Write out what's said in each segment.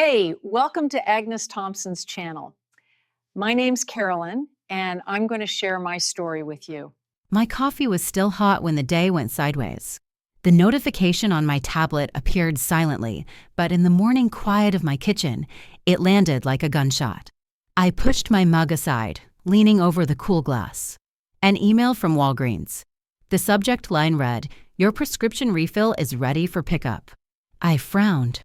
Hey, welcome to Agnes Thompson's channel. My name's Carolyn, and I'm going to share my story with you. My coffee was still hot when the day went sideways. The notification on my tablet appeared silently, but in the morning quiet of my kitchen, it landed like a gunshot. I pushed my mug aside, leaning over the cool glass. An email from Walgreens. The subject line read, "Your prescription refill is ready for pickup." I frowned.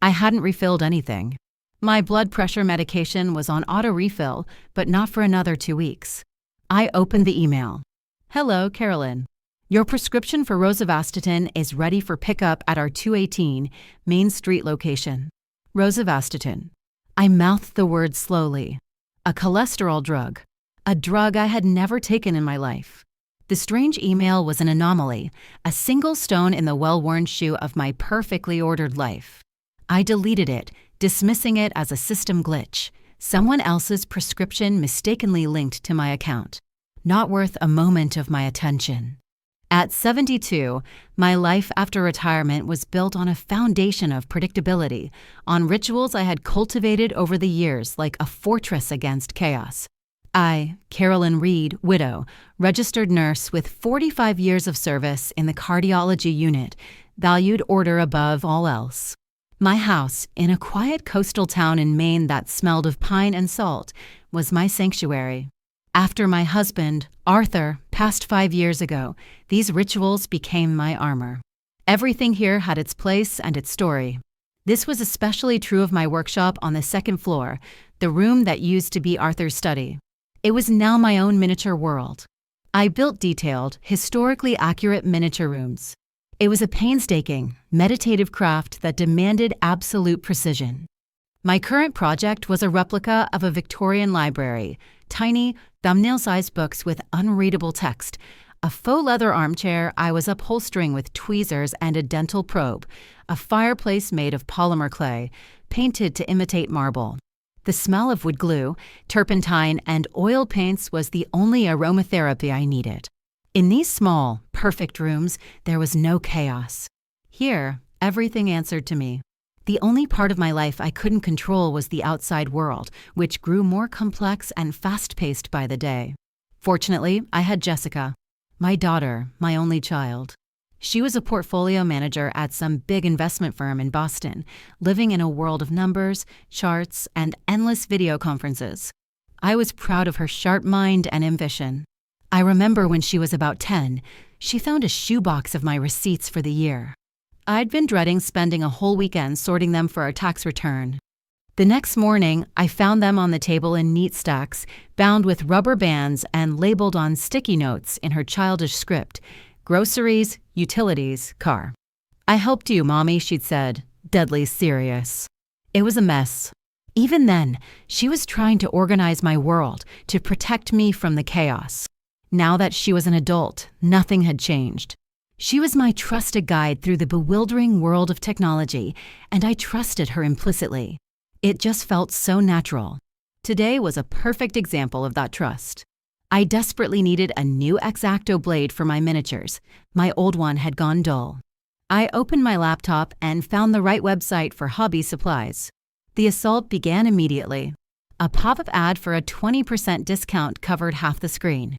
I hadn't refilled anything. My blood pressure medication was on auto refill, but not for another 2 weeks. I opened the email. "Hello, Carolyn. Your prescription for rosuvastatin is ready for pickup at our 218 Main Street location." Rosuvastatin. I mouthed the word slowly. A cholesterol drug. A drug I had never taken in my life. The strange email was an anomaly, a single stone in the well-worn shoe of my perfectly ordered life. I deleted it, dismissing it as a system glitch, someone else's prescription mistakenly linked to my account. Not worth a moment of my attention. At 72, my life after retirement was built on a foundation of predictability, on rituals I had cultivated over the years like a fortress against chaos. I, Carolyn Reed, widow, registered nurse with 45 years of service in the cardiology unit, valued order above all else. My house, in a quiet coastal town in Maine that smelled of pine and salt, was my sanctuary. After my husband, Arthur, passed 5 years ago, these rituals became my armor. Everything here had its place and its story. This was especially true of my workshop on the second floor, the room that used to be Arthur's study. It was now my own miniature world. I built detailed, historically accurate miniature rooms. It was a painstaking, meditative craft that demanded absolute precision. My current project was a replica of a Victorian library, tiny, thumbnail-sized books with unreadable text, a faux leather armchair I was upholstering with tweezers and a dental probe, a fireplace made of polymer clay, painted to imitate marble. The smell of wood glue, turpentine, and oil paints was the only aromatherapy I needed. In these small, perfect rooms, there was no chaos. Here, everything answered to me. The only part of my life I couldn't control was the outside world, which grew more complex and fast-paced by the day. Fortunately, I had Jessica, my daughter, my only child. She was a portfolio manager at some big investment firm in Boston, living in a world of numbers, charts, and endless video conferences. I was proud of her sharp mind and ambition. I remember when she was about 10, she found a shoebox of my receipts for the year. I'd been dreading spending a whole weekend sorting them for our tax return. The next morning, I found them on the table in neat stacks, bound with rubber bands and labeled on sticky notes in her childish script, "Groceries, utilities, car." "I helped you, Mommy," she'd said, deadly serious. It was a mess. Even then, she was trying to organize my world, to protect me from the chaos. Now that she was an adult, nothing had changed. She was my trusted guide through the bewildering world of technology, and I trusted her implicitly. It just felt so natural. Today was a perfect example of that trust. I desperately needed a new X-Acto blade for my miniatures. My old one had gone dull. I opened my laptop and found the right website for hobby supplies. The assault began immediately. A pop-up ad for a 20% discount covered half the screen.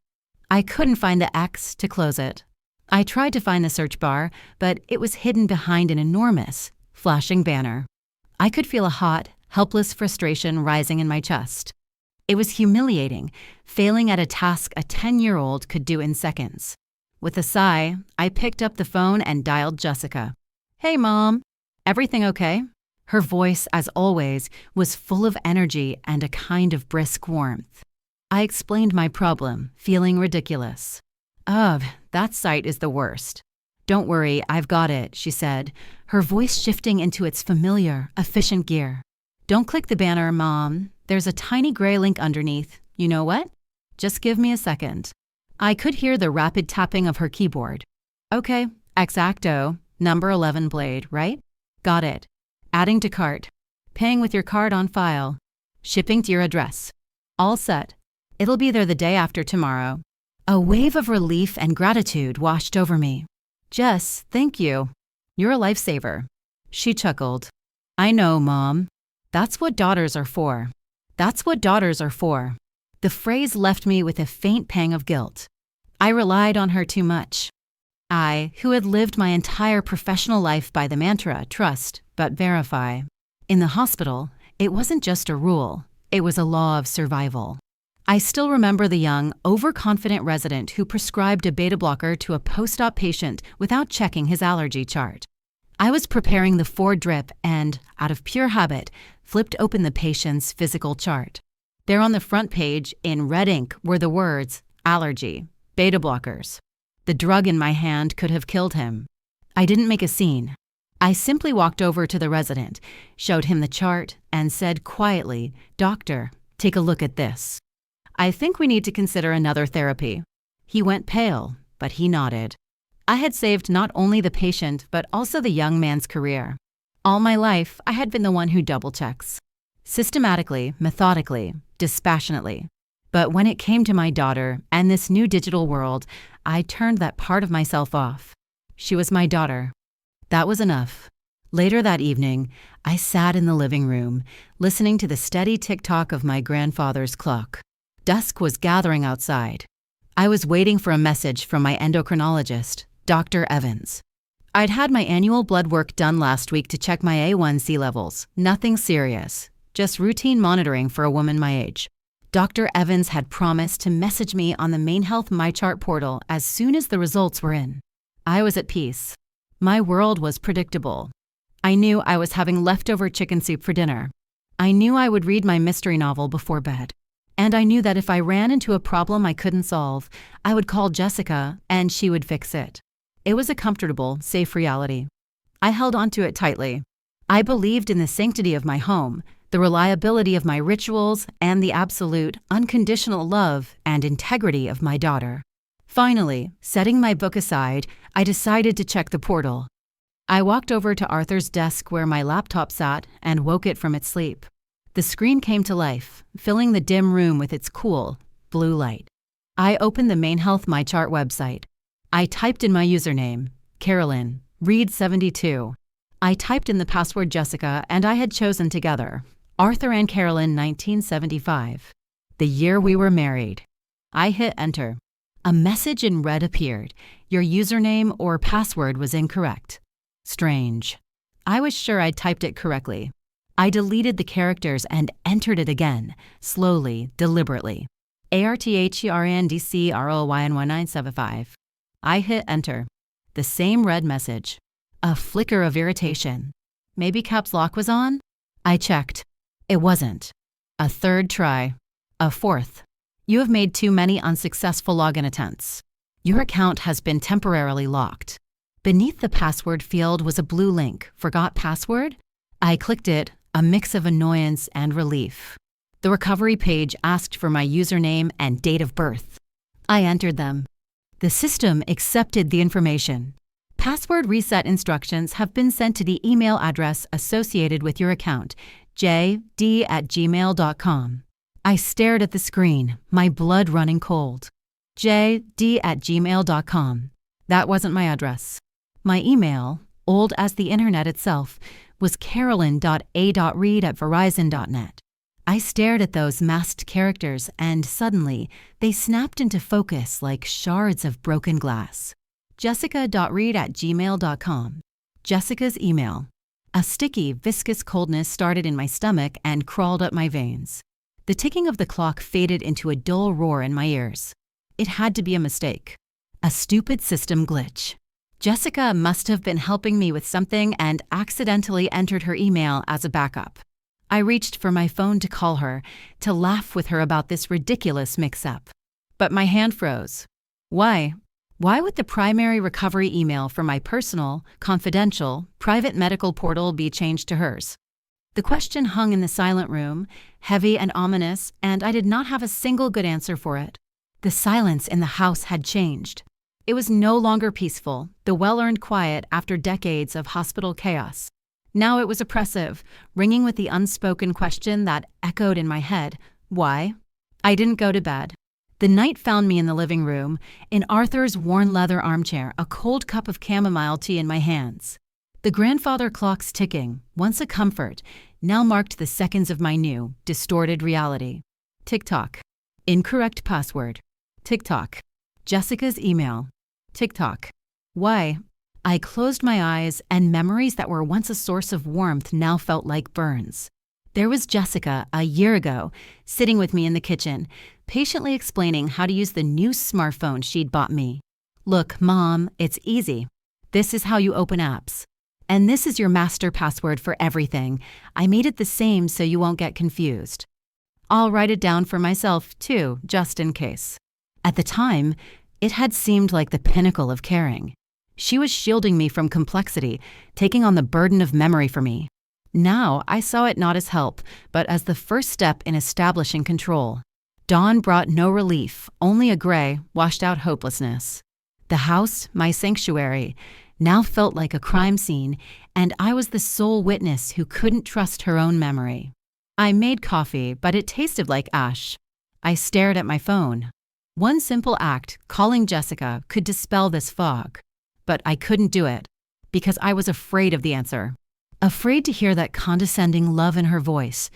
I couldn't find the X to close it. I tried to find the search bar, but it was hidden behind an enormous, flashing banner. I could feel a hot, helpless frustration rising in my chest. It was humiliating, failing at a task a 10-year-old could do in seconds. With a sigh, I picked up the phone and dialed Jessica. "Hey, Mom. Everything okay?" Her voice, as always, was full of energy and a kind of brisk warmth. I explained my problem, feeling ridiculous. "Ugh, that site is the worst." "Don't worry, I've got it," she said, her voice shifting into its familiar, efficient gear. "Don't click the banner, Mom. There's a tiny gray link underneath. You know what? Just give me a second." I could hear the rapid tapping of her keyboard. "Okay, X-Acto, number 11 blade, right? Got it. Adding to cart. Paying with your card on file. Shipping to your address. All set. It'll be there the day after tomorrow." A wave of relief and gratitude washed over me. "Jess, thank you. You're a lifesaver." She chuckled. "I know, Mom." That's what daughters are for. That's what daughters are for. The phrase left me with a faint pang of guilt. I relied on her too much. I, who had lived my entire professional life by the mantra, trust, but verify. In the hospital, it wasn't just a rule, it was a law of survival. I still remember the young, overconfident resident who prescribed a beta blocker to a post-op patient without checking his allergy chart. I was preparing the 4 drip and, out of pure habit, flipped open the patient's physical chart. There on the front page, in red ink, were the words, allergy, beta blockers. The drug in my hand could have killed him. I didn't make a scene. I simply walked over to the resident, showed him the chart, and said quietly, "Doctor, take a look at this. I think we need to consider another therapy." He went pale, but he nodded. I had saved not only the patient, but also the young man's career. All my life, I had been the one who double-checks. Systematically, methodically, dispassionately. But when it came to my daughter and this new digital world, I turned that part of myself off. She was my daughter. That was enough. Later that evening, I sat in the living room, listening to the steady tick-tock of my grandfather's clock. Dusk was gathering outside. I was waiting for a message from my endocrinologist, Dr. Evans. I'd had my annual blood work done last week to check my A1C levels. Nothing serious, just routine monitoring for a woman my age. Dr. Evans had promised to message me on the MaineHealth MyChart portal as soon as the results were in. I was at peace. My world was predictable. I knew I was having leftover chicken soup for dinner. I knew I would read my mystery novel before bed. And I knew that if I ran into a problem I couldn't solve, I would call Jessica and she would fix it. It was a comfortable, safe reality. I held onto it tightly. I believed in the sanctity of my home, the reliability of my rituals, and the absolute, unconditional love and integrity of my daughter. Finally, setting my book aside, I decided to check the portal. I walked over to Arthur's desk where my laptop sat and woke it from its sleep. The screen came to life, filling the dim room with its cool, blue light. I opened the MaineHealth MyChart website. I typed in my username, Carolyn, Reed72. I typed in the password Jessica, and I had chosen together, Arthur and Carolyn 1975, the year we were married. I hit enter. A message in red appeared. Your username or password was incorrect. Strange. I was sure I'd typed it correctly. I deleted the characters and entered it again, slowly, deliberately. ARTHERNDCROYN1975. I hit enter. The same red message. A flicker of irritation. Maybe caps lock was on? I checked. It wasn't. A third try. A fourth. You have made too many unsuccessful login attempts. Your account has been temporarily locked. Beneath the password field was a blue link, Forgot Password? I clicked it, a mix of annoyance and relief. The recovery page asked for my username and date of birth. I entered them. The system accepted the information. Password reset instructions have been sent to the email address associated with your account, jd@gmail.com. I stared at the screen, my blood running cold. jd@gmail.com. That wasn't my address. My email, old as the internet itself, was carolyn.a.reed@verizon.net. I stared at those masked characters, and suddenly, they snapped into focus like shards of broken glass. Jessica.reed@gmail.com. Jessica's email. A sticky, viscous coldness started in my stomach and crawled up my veins. The ticking of the clock faded into a dull roar in my ears. It had to be a mistake. A stupid system glitch. Jessica must have been helping me with something and accidentally entered her email as a backup. I reached for my phone to call her, to laugh with her about this ridiculous mix-up. But my hand froze. Why? Why would the primary recovery email for my personal, confidential, private medical portal be changed to hers? The question hung in the silent room, heavy and ominous, and I did not have a single good answer for it. The silence in the house had changed. It was no longer peaceful, the well-earned quiet after decades of hospital chaos. Now it was oppressive, ringing with the unspoken question that echoed in my head, why? I didn't go to bed. The night found me in the living room, in Arthur's worn leather armchair, a cold cup of chamomile tea in my hands. The grandfather clock's ticking, once a comfort, now marked the seconds of my new, distorted reality. TikTok. Incorrect password. TikTok. Jessica's email. TikTok. Why? I closed my eyes, and memories that were once a source of warmth now felt like burns. There was Jessica, a year ago, sitting with me in the kitchen, patiently explaining how to use the new smartphone she'd bought me. Look, Mom, it's easy. This is how you open apps. And this is your master password for everything. I made it the same so you won't get confused. I'll write it down for myself, too, just in case. At the time, it had seemed like the pinnacle of caring. She was shielding me from complexity, taking on the burden of memory for me. Now, I saw it not as help, but as the first step in establishing control. Dawn brought no relief, only a gray, washed-out hopelessness. The house, my sanctuary, now felt like a crime scene, and I was the sole witness who couldn't trust her own memory. I made coffee, but it tasted like ash. I stared at my phone. One simple act, calling Jessica, could dispel this fog. But I couldn't do it, because I was afraid of the answer. Afraid to hear that condescending love in her voice,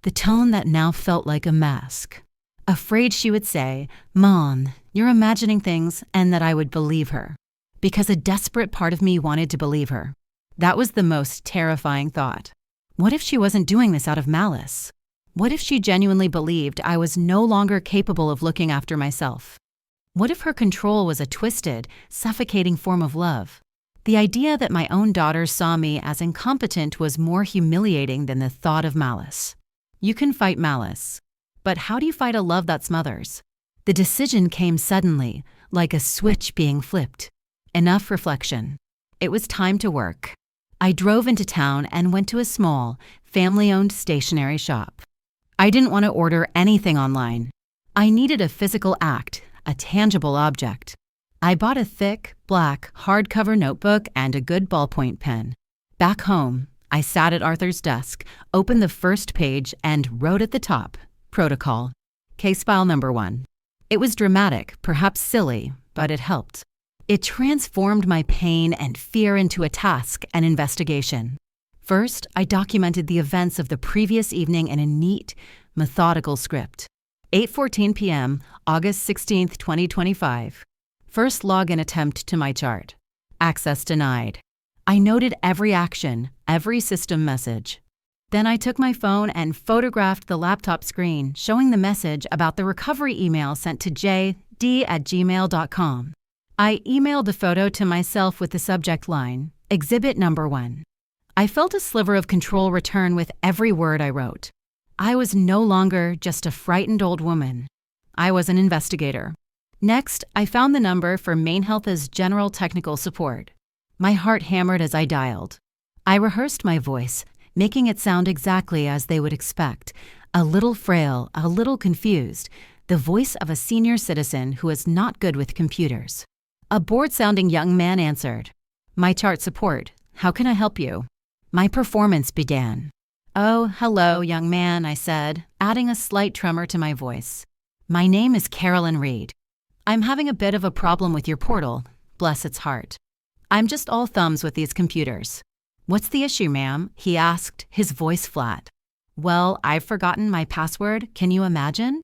the tone that now felt like a mask. Afraid she would say, "Mom, you're imagining things," and that I would believe her. Because a desperate part of me wanted to believe her. That was the most terrifying thought. What if she wasn't doing this out of malice? What if she genuinely believed I was no longer capable of looking after myself? What if her control was a twisted, suffocating form of love? The idea that my own daughter saw me as incompetent was more humiliating than the thought of malice. You can fight malice, but how do you fight a love that smothers? The decision came suddenly, like a switch being flipped. Enough reflection. It was time to work. I drove into town and went to a small, family-owned stationery shop. I didn't want to order anything online. I needed a physical act, a tangible object. I bought a thick, black, hardcover notebook and a good ballpoint pen. Back home, I sat at Arthur's desk, opened the first page, and wrote at the top, Protocol, Case File Number 1. It was dramatic, perhaps silly, but it helped. It transformed my pain and fear into a task, an investigation. First, I documented the events of the previous evening in a neat, methodical script. 8:14 p.m., August 16, 2025. First login attempt to my chart. Access denied. I noted every action, every system message. Then I took my phone and photographed the laptop screen, showing the message about the recovery email sent to jd@gmail.com. I emailed the photo to myself with the subject line, Exhibit Number 1. I felt a sliver of control return with every word I wrote. I was no longer just a frightened old woman. I was an investigator. Next, I found the number for MaineHealth's General Technical Support. My heart hammered as I dialed. I rehearsed my voice, making it sound exactly as they would expect, a little frail, a little confused, the voice of a senior citizen who is not good with computers. A bored-sounding young man answered, "My chart support. How can I help you?" My performance began. "Oh, hello, young man," I said, adding a slight tremor to my voice. "My name is Carolyn Reed. I'm having a bit of a problem with your portal, bless its heart. I'm just all thumbs with these computers." "What's the issue, ma'am?" he asked, his voice flat. "Well, I've forgotten my password. Can you imagine?"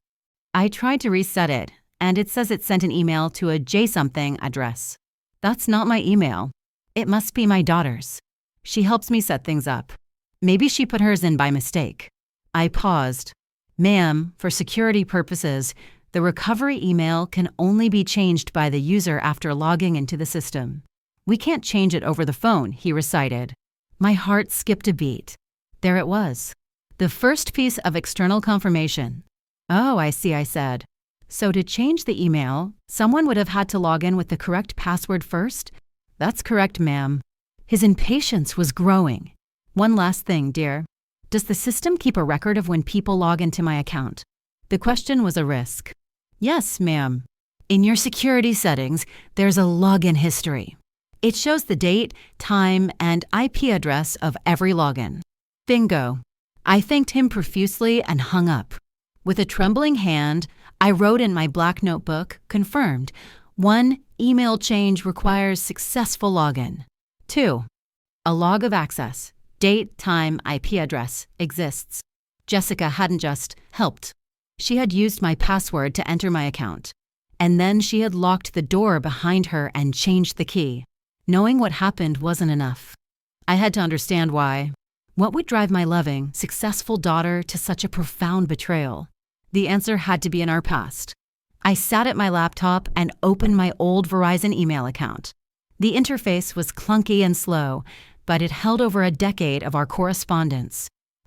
I tried to reset it, and it says it sent an email to a J-something address. That's not my email. It must be my daughter's. She helps me set things up. Maybe she put hers in by mistake. I paused. "Ma'am, for security purposes, the recovery email can only be changed by the user after logging into the system. We can't change it over the phone," he recited. My heart skipped a beat. There it was. The first piece of external confirmation. "Oh, I see," I said. "So to change the email, someone would have had to log in with the correct password first?" "That's correct, ma'am." His impatience was growing. "One last thing, dear. Does the system keep a record of when people log into my account?" The question was a risk. "Yes, ma'am. In your security settings, there's a login history. It shows the date, time, and IP address of every login." Bingo. I thanked him profusely and hung up. With a trembling hand, I wrote in my black notebook, confirmed. 1. Email change requires successful login. 2. A log of access. Date, time, IP address exists. Jessica hadn't just helped. She had used my password to enter my account. And then she had locked the door behind her and changed the key. Knowing what happened wasn't enough. I had to understand why. What would drive my loving, successful daughter to such a profound betrayal? The answer had to be in our past. I sat at my laptop and opened my old Verizon email account. The interface was clunky and slow, but it held over a decade of our correspondence.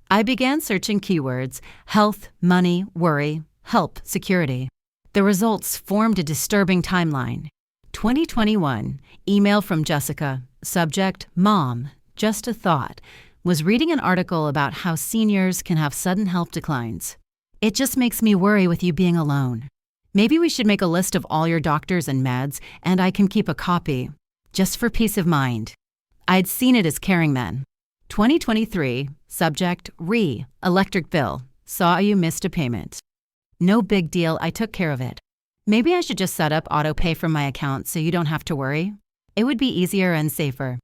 I began searching keywords: health, money, worry, help, security. The results formed a disturbing timeline. 2021, email from Jessica, subject, Mom, just a thought, was reading an article about how seniors can have sudden health declines. It just makes me worry with you being alone. Maybe we should make a list of all your doctors and meds, and I can keep a copy, just for peace of mind. I'd seen it as caring then. 2023, subject, electric bill, saw you missed a payment. No big deal, I took care of it. Maybe I should just set up auto pay from my account so you don't have to worry. It would be easier and safer.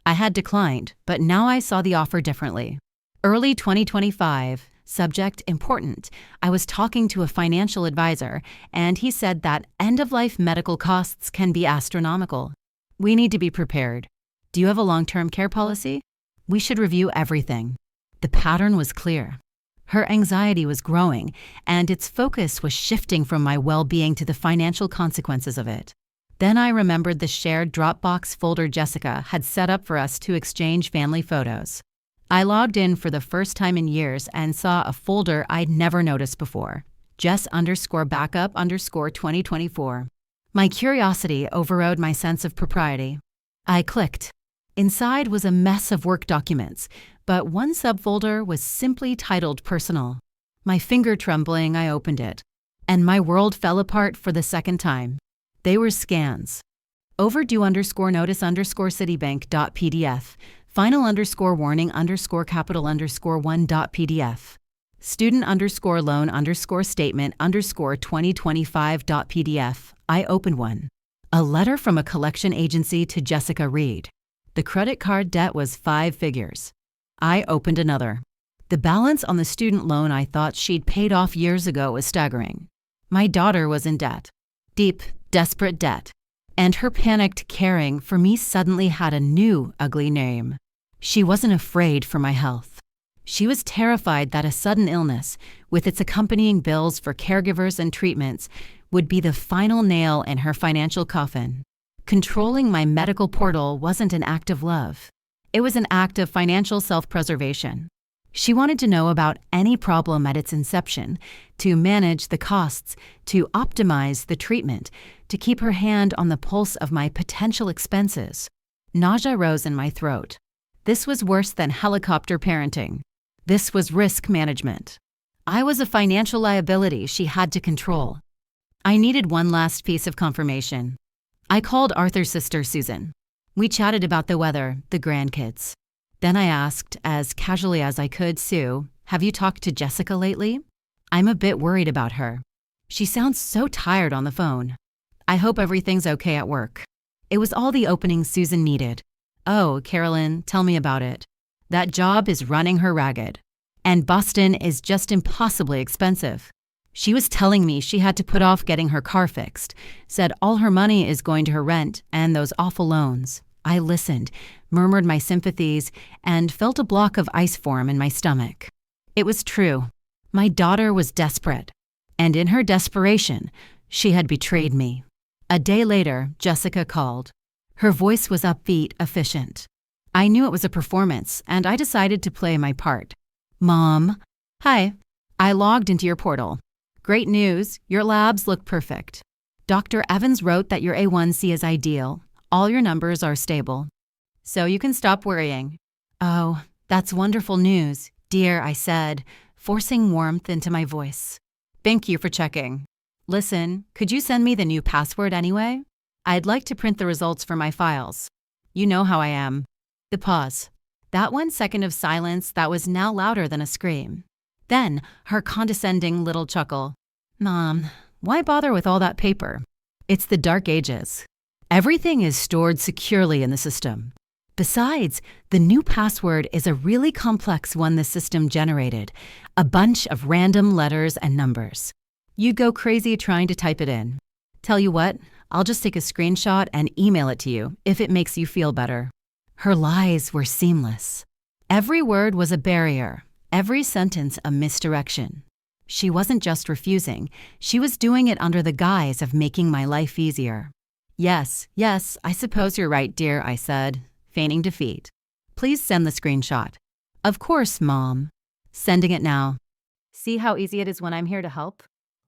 I had declined, but now I saw the offer differently. Early 2025, subject, important. I was talking to a financial advisor, and he said that end-of-life medical costs can be astronomical. We need to be prepared. Do you have a long-term care policy? We should review everything. The pattern was clear. Her anxiety was growing, and its focus was shifting from my well-being to the financial consequences of it. Then I remembered the shared Dropbox folder Jessica had set up for us to exchange family photos. I logged in for the first time in years and saw a folder I'd never noticed before, Jess_backup_2024. My curiosity overrode my sense of propriety. I clicked. Inside was a mess of work documents, but one subfolder was simply titled Personal. My finger trembling, I opened it, and my world fell apart for the second time. They were scans. Overdue_notice_citibank.pdf, final_warning_capital_1.pdf, student_loan_statement_2025.pdf. I opened one. A letter from a collection agency to Jessica Reed. The credit card debt was 5 figures. I opened another. The balance on the student loan I thought she'd paid off years ago was staggering. My daughter was in debt. Deep, desperate debt. And her panicked caring for me suddenly had a new, ugly name. She wasn't afraid for my health. She was terrified that a sudden illness, with its accompanying bills for caregivers and treatments, would be the final nail in her financial coffin. Controlling my medical portal wasn't an act of love. It was an act of financial self-preservation. She wanted to know about any problem at its inception, to manage the costs, to optimize the treatment, to keep her hand on the pulse of my potential expenses. Nausea rose in my throat. This was worse than helicopter parenting. This was risk management. I was a financial liability she had to control. I needed one last piece of confirmation. I called Arthur's sister, Susan. We chatted about the weather, the grandkids. Then I asked, as casually as I could, Sue, have you talked to Jessica lately? I'm a bit worried about her. She sounds so tired on the phone. I hope everything's okay at work. It was all the opening Susan needed. Oh, Carolyn, tell me about it. That job is running her ragged. And Boston is just impossibly expensive. She was telling me she had to put off getting her car fixed, said all her money is going to her rent and those awful loans. I listened, murmured my sympathies, and felt a block of ice form in my stomach. It was true. My daughter was desperate. And in her desperation, she had betrayed me. A day later, Jessica called. Her voice was upbeat, efficient. I knew it was a performance, and I decided to play my part. Mom. Hi. I logged into your portal. Great news, your labs look perfect. Dr. Evans wrote that your A1C is ideal. All your numbers are stable. So you can stop worrying. Oh, that's wonderful news, dear, I said, forcing warmth into my voice. Thank you for checking. Listen, could you send me the new password anyway? I'd like to print the results for my files. You know how I am. The pause. That 1 second of silence that was now louder than a scream. Then, her condescending little chuckle. Mom, why bother with all that paper? It's the dark ages. Everything is stored securely in the system. Besides, the new password is a really complex one the system generated, a bunch of random letters and numbers. You'd go crazy trying to type it in. Tell you what, I'll just take a screenshot and email it to you if it makes you feel better. Her lies were seamless. Every word was a barrier, every sentence a misdirection. She wasn't just refusing, she was doing it under the guise of making my life easier. Yes, I suppose you're right, dear, I said, feigning defeat. Please send the screenshot. Of course, Mom. Sending it now. See how easy it is when I'm here to help?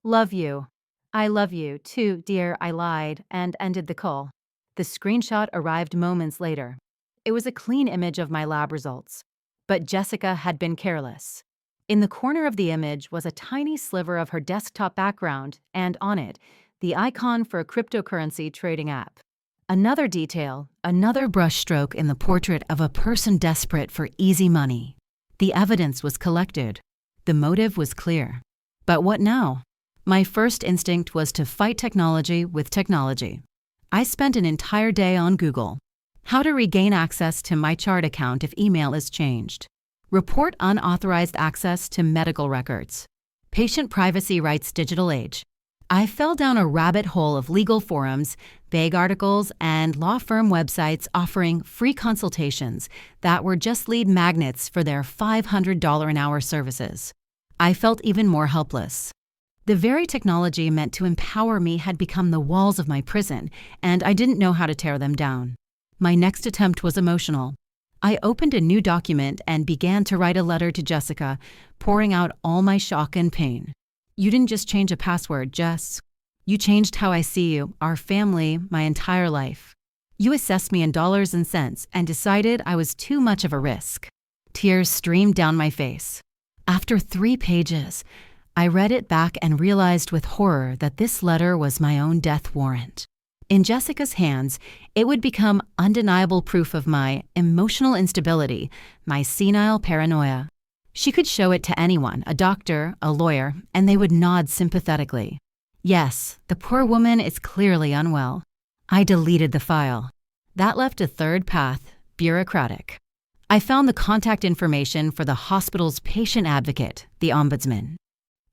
Love you. I love you, too, dear, I lied and ended the call. The screenshot arrived moments later. It was a clean image of my lab results. But Jessica had been careless. In the corner of the image was a tiny sliver of her desktop background, and on it, the icon for a cryptocurrency trading app. Another detail, another brushstroke in the portrait of a person desperate for easy money. The evidence was collected. The motive was clear. But what now? My first instinct was to fight technology with technology. I spent an entire day on Google. How to regain access to my chart account if email is changed. Report unauthorized access to medical records. Patient privacy rights digital age. I fell down a rabbit hole of legal forums, vague articles, and law firm websites offering free consultations that were just lead magnets for their $500 an hour services. I felt even more helpless. The very technology meant to empower me had become the walls of my prison, and I didn't know how to tear them down. My next attempt was emotional. I opened a new document and began to write a letter to Jessica, pouring out all my shock and pain. You didn't just change a password, Jess. You changed how I see you, our family, my entire life. You assessed me in dollars and cents and decided I was too much of a risk. Tears streamed down my face. After 3 pages, I read it back and realized with horror that this letter was my own death warrant. In Jessica's hands, it would become undeniable proof of my emotional instability, my senile paranoia. She could show it to anyone, a doctor, a lawyer, and they would nod sympathetically. Yes, the poor woman is clearly unwell. I deleted the file. That left a third path, bureaucratic. I found the contact information for the hospital's patient advocate, the ombudsman.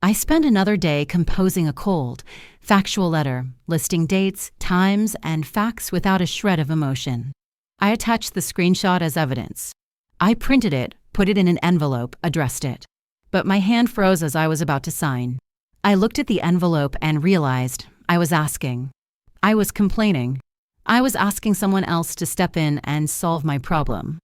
I spent another day composing a cold, factual letter, listing dates, times, and facts without a shred of emotion. I attached the screenshot as evidence. I printed it, put it in an envelope, addressed it. But my hand froze as I was about to sign. I looked at the envelope and realized I was asking. I was complaining. I was asking someone else to step in and solve my problem.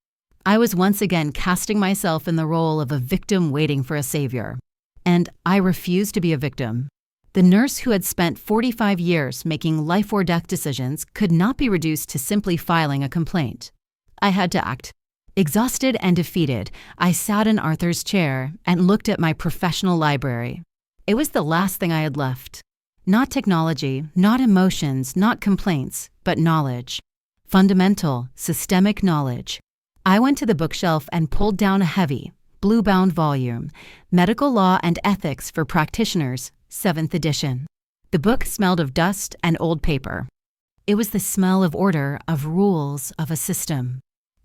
I was once again casting myself in the role of a victim waiting for a savior. And I refused to be a victim. The nurse who had spent 45 years making life or death decisions could not be reduced to simply filing a complaint. I had to act. Exhausted and defeated, I sat in Arthur's chair and looked at my professional library. It was the last thing I had left. Not technology, not emotions, not complaints, but knowledge. Fundamental, systemic knowledge. I went to the bookshelf and pulled down a heavy, blue-bound volume, Medical Law and Ethics for Practitioners, 7th edition. The book smelled of dust and old paper. It was the smell of order, of rules, of a system.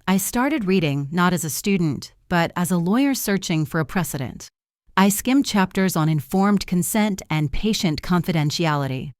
I started reading not as a student, but as a lawyer searching for a precedent. I skimmed chapters on informed consent and patient confidentiality.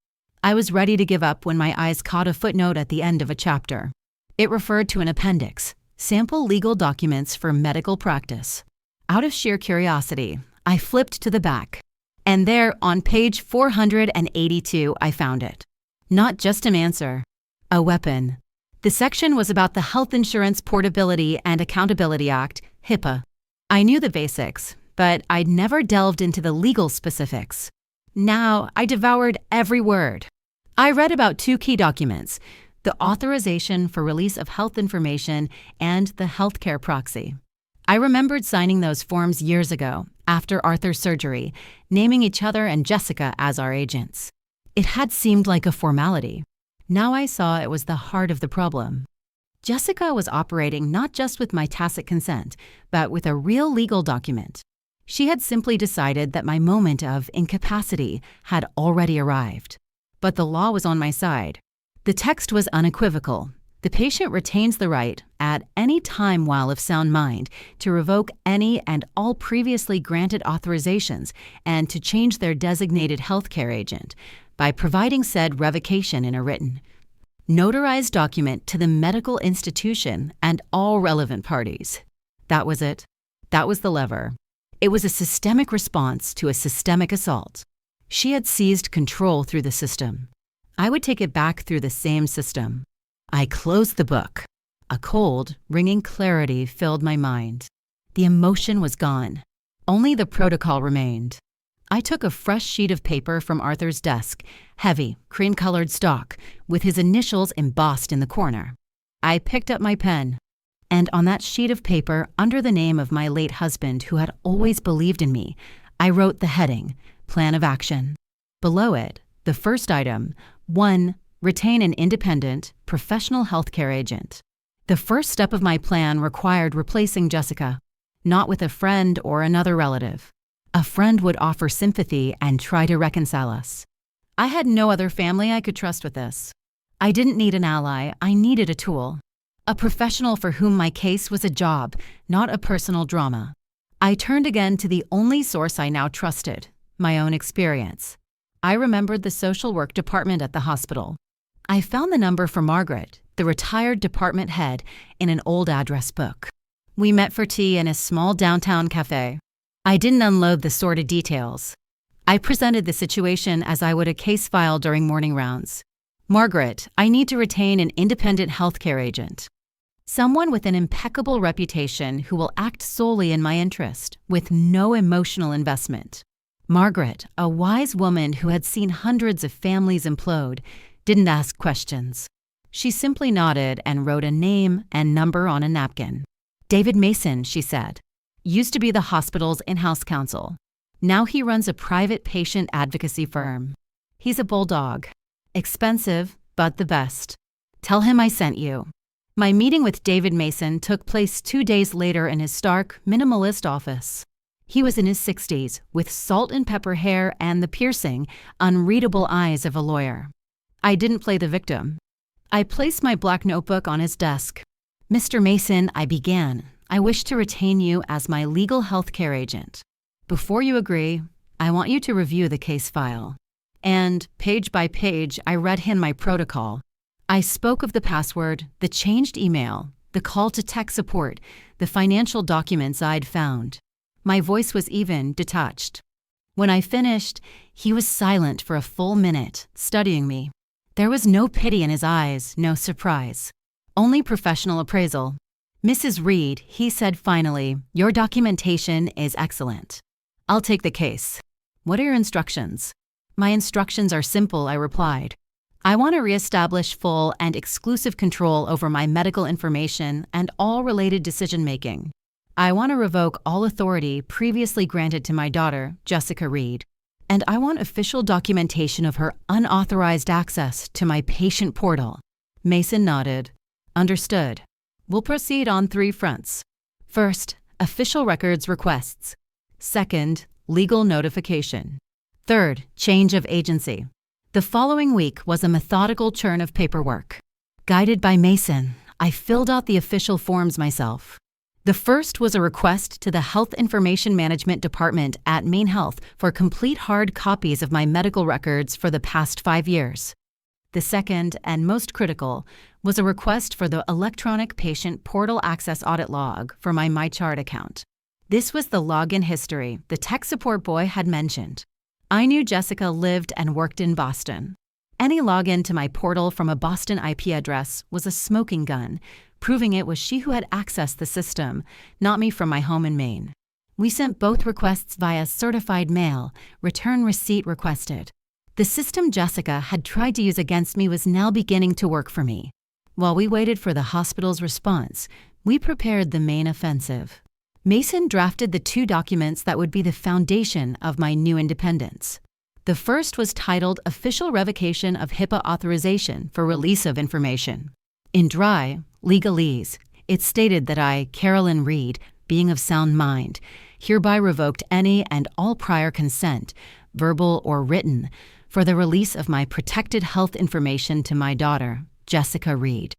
I was ready to give up when my eyes caught a footnote at the end of a chapter. It referred to an appendix, sample legal documents for medical practice. Out of sheer curiosity, I flipped to the back. And there, on page 482, I found it. Not just an answer, a weapon. The section was about the Health Insurance Portability and Accountability Act, HIPAA. I knew the basics, but I'd never delved into the legal specifics. Now, I devoured every word. I read about 2 key documents, the Authorization for Release of Health Information and the Healthcare Proxy. I remembered signing those forms years ago, after Arthur's surgery, naming each other and Jessica as our agents. It had seemed like a formality. Now I saw it was the heart of the problem. Jessica was operating not just with my tacit consent, but with a real legal document. She had simply decided that my moment of incapacity had already arrived. But the law was on my side. The text was unequivocal. The patient retains the right, at any time while of sound mind, to revoke any and all previously granted authorizations and to change their designated healthcare agent by providing said revocation in a written, notarized document to the medical institution and all relevant parties. That was it. That was the lever. It was a systemic response to a systemic assault. She had seized control through the system. I would take it back through the same system. I closed the book. A cold, ringing clarity filled my mind. The emotion was gone. Only the protocol remained. I took a fresh sheet of paper from Arthur's desk, heavy, cream-colored stock, with his initials embossed in the corner. I picked up my pen, and on that sheet of paper, under the name of my late husband who had always believed in me, I wrote the heading, Plan of Action. Below it, the first item, 1. Retain an independent, professional healthcare agent. The first step of my plan required replacing Jessica, not with a friend or another relative. A friend would offer sympathy and try to reconcile us. I had no other family I could trust with this. I didn't need an ally, I needed a tool. A professional for whom my case was a job, not a personal drama. I turned again to the only source I now trusted, my own experience. I remembered the social work department at the hospital. I found the number for Margaret, the retired department head, in an old address book. We met for tea in a small downtown cafe. I didn't unload the sordid details. I presented the situation as I would a case file during morning rounds. Margaret, I need to retain an independent healthcare agent. Someone with an impeccable reputation who will act solely in my interest, with no emotional investment. Margaret, a wise woman who had seen hundreds of families implode, didn't ask questions. She simply nodded and wrote a name and number on a napkin. David Mason, she said, used to be the hospital's in-house counsel. Now he runs a private patient advocacy firm. He's a bulldog. Expensive, but the best. Tell him I sent you. My meeting with David Mason took place 2 days later in his stark, minimalist office. He was in his 60s, with salt and pepper hair and the piercing, unreadable eyes of a lawyer. I didn't play the victim. I placed my black notebook on his desk. Mr. Mason, I began. I wish to retain you as my legal healthcare agent. Before you agree, I want you to review the case file. And, page by page, I read him my protocol. I spoke of the password, the changed email, the call to tech support, the financial documents I'd found. My voice was even, detached. When I finished, he was silent for a full minute, studying me. There was no pity in his eyes, no surprise. Only professional appraisal. Mrs. Reed, he said finally, your documentation is excellent. I'll take the case. What are your instructions? My instructions are simple, I replied. I want to reestablish full and exclusive control over my medical information and all related decision-making. I want to revoke all authority previously granted to my daughter, Jessica Reed. And I want official documentation of her unauthorized access to my patient portal. Mason nodded. Understood. We'll proceed on 3 fronts. First, official records requests. Second, legal notification. Third, change of agency. The following week was a methodical churn of paperwork. Guided by Mason, I filled out the official forms myself. The first was a request to the Health Information Management Department at MaineHealth for complete hard copies of my medical records for the past 5 years. The second, and most critical, was a request for the electronic patient portal access audit log for my MyChart account. This was the login history the tech support boy had mentioned. I knew Jessica lived and worked in Boston. Any login to my portal from a Boston IP address was a smoking gun, proving it was she who had accessed the system, not me from my home in Maine. We sent both requests via certified mail, return receipt requested. The system Jessica had tried to use against me was now beginning to work for me. While we waited for the hospital's response, we prepared the main offensive. Mason drafted the 2 documents that would be the foundation of my new independence. The first was titled Official Revocation of HIPAA Authorization for Release of Information. In dry, legalese, it stated that I, Carolyn Reed, being of sound mind, hereby revoked any and all prior consent, verbal or written, for the release of my protected health information to my daughter, Jessica Reed.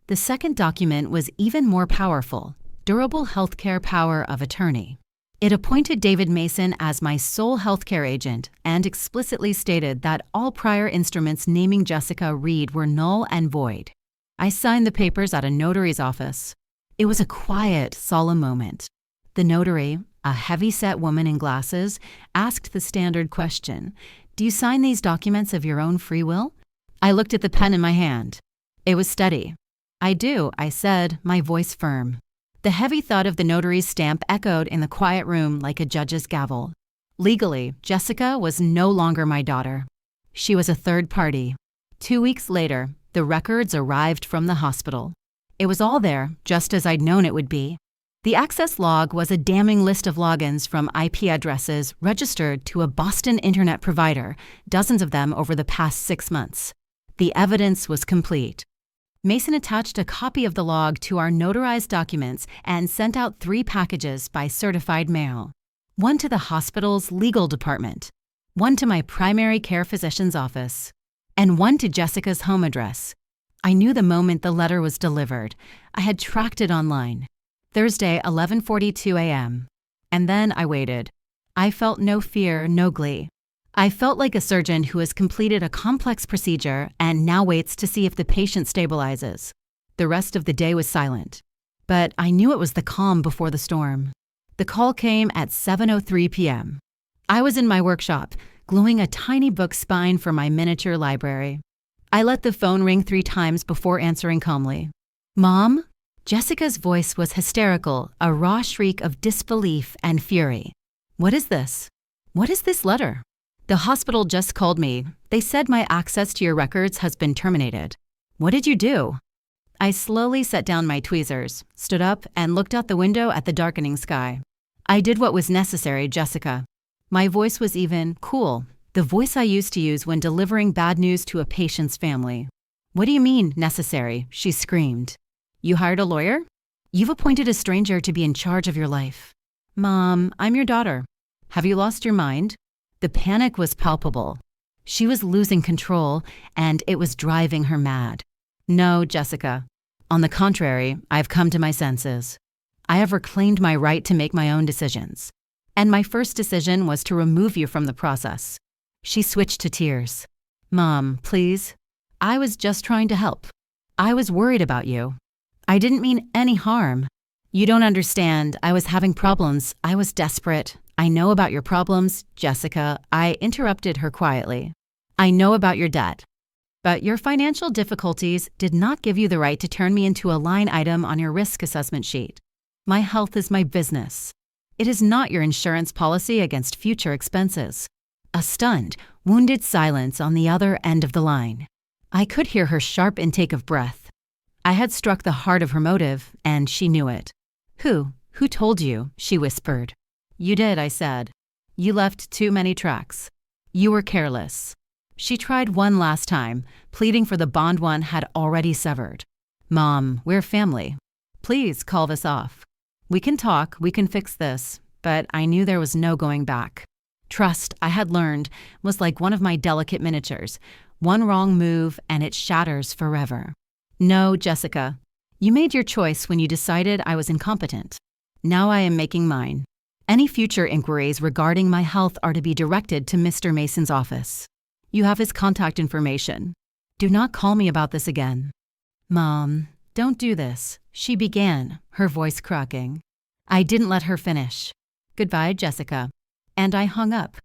The second document was even more powerful: durable healthcare power of attorney. It appointed David Mason as my sole healthcare agent and explicitly stated that all prior instruments naming Jessica Reed were null and void. I signed the papers at a notary's office. It was a quiet, solemn moment. The notary, a heavy-set woman in glasses, asked the standard question: "Do you sign these documents of your own free will?" I looked at the pen in my hand. It was steady. "I do," I said, my voice firm. The heavy thud of the notary's stamp echoed in the quiet room like a judge's gavel. Legally, Jessica was no longer my daughter. She was a third party. 2 weeks later, the records arrived from the hospital. It was all there, just as I'd known it would be. The access log was a damning list of logins from IP addresses registered to a Boston internet provider, dozens of them over the past 6 months. The evidence was complete. Mason attached a copy of the log to our notarized documents and sent out 3 packages by certified mail. One to the hospital's legal department, one to my primary care physician's office, and one to Jessica's home address. I knew the moment the letter was delivered. I had tracked it online. Thursday, 11:42 a.m. And then I waited. I felt no fear, no glee. I felt like a surgeon who has completed a complex procedure and now waits to see if the patient stabilizes. The rest of the day was silent. But I knew it was the calm before the storm. The call came at 7:03 p.m. I was in my workshop, gluing a tiny book spine for my miniature library. I let the phone ring 3 times before answering calmly. "Mom?" Jessica's voice was hysterical, a raw shriek of disbelief and fury. "What is this? What is this letter?" "The hospital just called me. They said my access to your records has been terminated." "What did you do?" I slowly set down my tweezers, stood up, and looked out the window at the darkening sky. "I did what was necessary, Jessica." My voice was even, cool, the voice I used to use when delivering bad news to a patient's family. "What do you mean, necessary?" she screamed. "You hired a lawyer? You've appointed a stranger to be in charge of your life." "Mom, I'm your daughter. Have you lost your mind?" The panic was palpable. She was losing control, and it was driving her mad. "No, Jessica. On the contrary, I've come to my senses. I have reclaimed my right to make my own decisions. And my first decision was to remove you from the process." She switched to tears. "Mom, please. I was just trying to help. I was worried about you. I didn't mean any harm. You don't understand. I was having problems. I was desperate. I know about your problems, Jessica." I interrupted her quietly. "I know about your debt. But your financial difficulties did not give you the right to turn me into a line item on your risk assessment sheet. My health is my business. It is not your insurance policy against future expenses." A stunned, wounded silence on the other end of the line. I could hear her sharp intake of breath. I had struck the heart of her motive, and she knew it. Who told you?" she whispered. "You did," I said. "You left too many tracks. You were careless." She tried one last time, pleading for the bond one had already severed. "Mom, we're family. Please call this off. We can talk, we can fix this," but I knew there was no going back. Trust, I had learned, was like one of my delicate miniatures. One wrong move and it shatters forever. "No, Jessica. You made your choice when you decided I was incompetent. Now I am making mine. Any future inquiries regarding my health are to be directed to Mr. Mason's office. You have his contact information. Do not call me about this again." "Mom, don't do this," she began, her voice cracking. I didn't let her finish. "Goodbye, Jessica." And I hung up.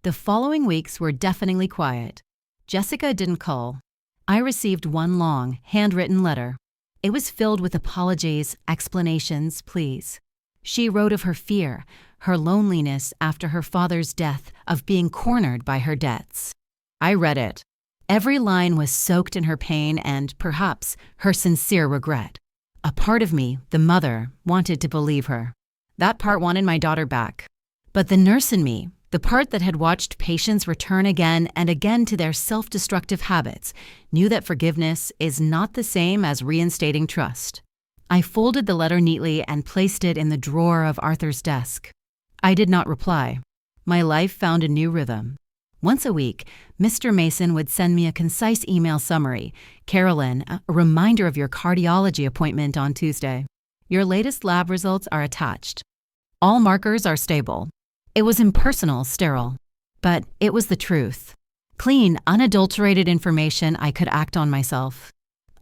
The following weeks were deafeningly quiet. Jessica didn't call. I received one long, handwritten letter. It was filled with apologies, explanations, pleas. She wrote of her fear, her loneliness after her father's death, of being cornered by her debts. I read it. Every line was soaked in her pain and, perhaps, her sincere regret. A part of me, the mother, wanted to believe her. That part wanted my daughter back. But the nurse in me, the part that had watched patients return again and again to their self-destructive habits, knew that forgiveness is not the same as reinstating trust. I folded the letter neatly and placed it in the drawer of Arthur's desk. I did not reply. My life found a new rhythm. Once a week, Mr. Mason would send me a concise email summary. Carolyn, a reminder of your cardiology appointment on Tuesday. Your latest lab results are attached. All markers are stable. It was impersonal, sterile. But it was the truth. Clean, unadulterated information I could act on myself.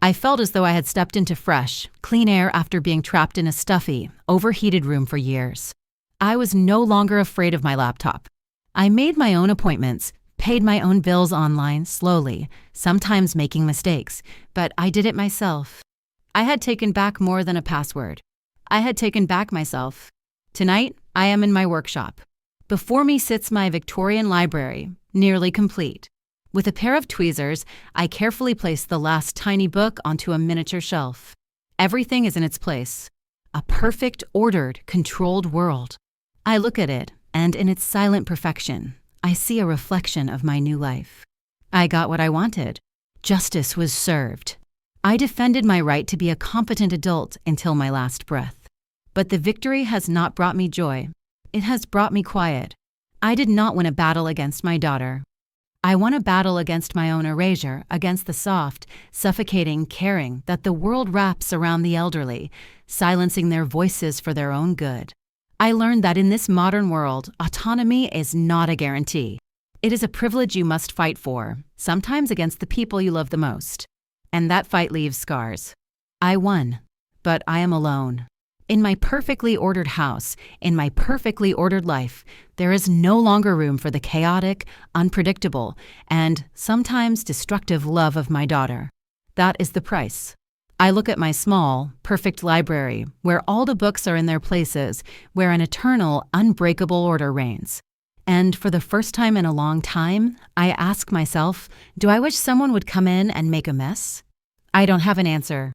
I felt as though I had stepped into fresh, clean air after being trapped in a stuffy, overheated room for years. I was no longer afraid of my laptop. I made my own appointments, paid my own bills online slowly, sometimes making mistakes, but I did it myself. I had taken back more than a password. I had taken back myself. Tonight, I am in my workshop. Before me sits my Victorian library, nearly complete. With a pair of tweezers, I carefully place the last tiny book onto a miniature shelf. Everything is in its place. A perfect, ordered, controlled world. I look at it, and in its silent perfection, I see a reflection of my new life. I got what I wanted. Justice was served. I defended my right to be a competent adult until my last breath. But the victory has not brought me joy. It has brought me quiet. I did not win a battle against my daughter. I won a battle against my own erasure, against the soft, suffocating caring that the world wraps around the elderly, silencing their voices for their own good. I learned that in this modern world, autonomy is not a guarantee. It is a privilege you must fight for, sometimes against the people you love the most. And that fight leaves scars. I won, but I am alone. In my perfectly ordered house, in my perfectly ordered life, there is no longer room for the chaotic, unpredictable, and sometimes destructive love of my daughter. That is the price. I look at my small, perfect library, where all the books are in their places, where an eternal, unbreakable order reigns. And for the first time in a long time, I ask myself, do I wish someone would come in and make a mess? I don't have an answer.